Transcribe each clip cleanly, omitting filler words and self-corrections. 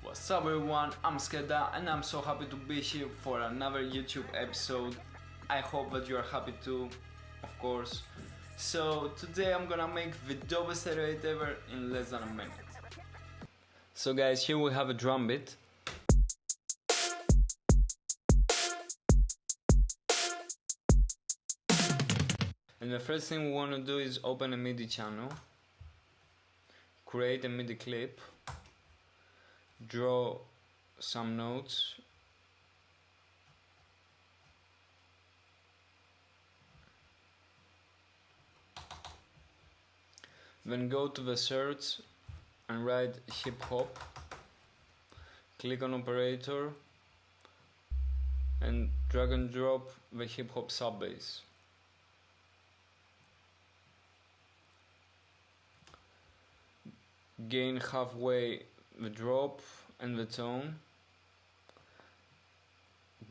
What's up everyone, I'm Skedda and I'm so happy to be here for another YouTube episode. I hope that you are happy too, of course. So today I'm gonna make the dopest edit ever in less than a minute. So guys, here we have a drum beat. And the first thing we want to do is open a MIDI channel, create a MIDI clip, draw some notes, then go to the search and write hip hop, click on operator and drag and drop the hip hop sub bass. Gain halfway the drop and the tone,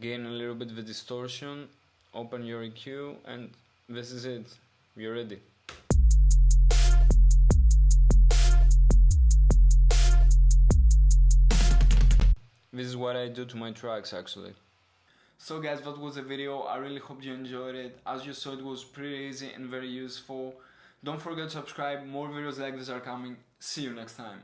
gain a little bit the distortion, open your EQ, and this is it, you're ready. This is what I do to my tracks actually. So guys, that was the video. I really hope you enjoyed it. As you saw, it was pretty easy and very useful. Don't forget to subscribe, more videos like this are coming. See you next time.